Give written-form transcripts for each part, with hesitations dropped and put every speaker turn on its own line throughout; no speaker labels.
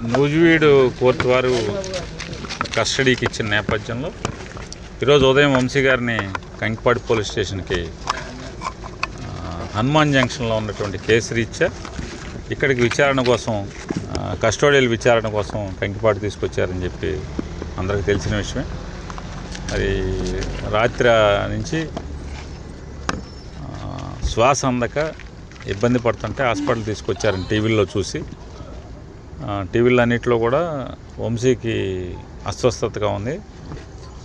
Nuzvid court వారు కస్టడీకి ఇచ్చిన నేపథ్యంలో ఈరోజు ఉదయం వంశీ గారిని కంకిపాడు పోలీస్ స్టేషన్కి హనుమాన్ జంక్షన్లో ఉన్నటువంటి కేసు రీత్యా ఇక్కడికి విచారణ కోసం కస్టోడియల్ విచారణ కోసం కంకిపాడు తీసుకొచ్చారని చెప్పి అందరికీ తెలిసిన విషయమే. అది రాత్రి నుంచి శ్వాస అందక ఇబ్బంది పడుతుంటే హాస్పిటల్ తీసుకొచ్చారని టీవీల్లో చూసి, టీవీలో అన్నింటిలో కూడా వంశీకి అస్వస్థతగా ఉంది,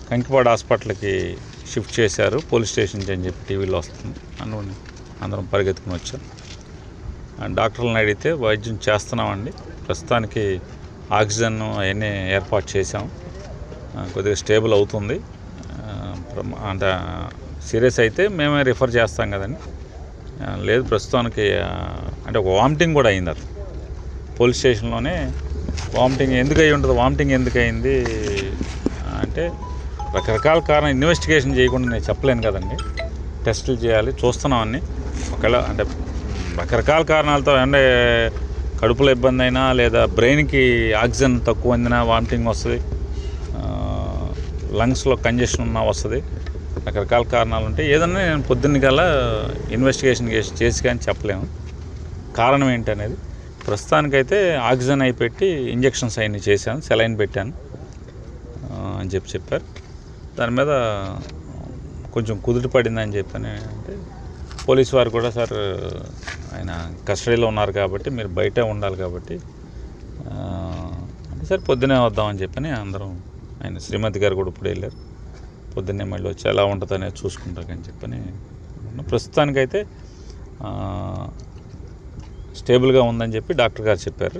కంకిపాడు హాస్పిటల్కి షిఫ్ట్ చేశారు పోలీస్ స్టేషన్కి అని చెప్పి టీవీలో వస్తుంది. అందరం పరిగెత్తుకుని వచ్చాం. డాక్టర్లను అడిగితే వైద్యం చేస్తున్నామండి, ప్రస్తుతానికి ఆక్సిజన్ అవన్నీ ఏర్పాటు చేసాం, కొద్దిగా స్టేబుల్ అవుతుంది, అంటే సీరియస్ అయితే మేమే రిఫర్ చేస్తాం కదండి, లేదు ప్రస్తుతానికి అంటే ఒక వామిటింగ్ కూడా అయింది. అతను పోలీస్ స్టేషన్లోనే వామిటింగ్ ఎందుకు అయి ఉంటుంది, వామిటింగ్ ఎందుకు అయింది అంటే రకరకాల కారణం ఇన్వెస్టిగేషన్ చేయకుండా నేను చెప్పలేను కదండి, టెస్టులు చేయాలి, చూస్తున్నామని. ఒకవేళ అంటే రకరకాల కారణాలతో అంటే కడుపులో ఇబ్బంది అయినా లేదా బ్రెయిన్కి ఆక్సిజన్ తక్కువ అందినా వామిటింగ్ వస్తుంది, లంగ్స్లో కంజెషన్ ఉన్నా వస్తుంది, రకరకాల కారణాలు ఉంటాయి. ఏదన్నా నేను పొద్దున్న కల్లా ఇన్వెస్టిగేషన్ చేసి కానీ చెప్పలేము కారణం ఏంటనేది. ప్రస్తుతానికైతే ఆక్సిజన్ అయి పెట్టి ఇంజెక్షన్స్ అవన్నీ చేశాను, సెలైన్ పెట్టాను అని చెప్పారు. దాని మీద కొంచెం కుదుట పడిందని చెప్పని అంటే పోలీసు వారు కూడా, సార్ ఆయన కస్టడీలో ఉన్నారు కాబట్టి మీరు బయటే ఉండాలి కాబట్టి అంటే సార్ పొద్దునే వద్దామని చెప్పని అందరం, ఆయన శ్రీమతి గారు కూడా ఇప్పుడు వెళ్ళారు, పొద్దున్నే మళ్ళీ వచ్చి ఎలా ఉంటుందనేది చూసుకుంటాకని చెప్పని. ప్రస్తుతానికైతే స్టేబుల్గా ఉందని చెప్పి డాక్టర్ గారు చెప్పారు.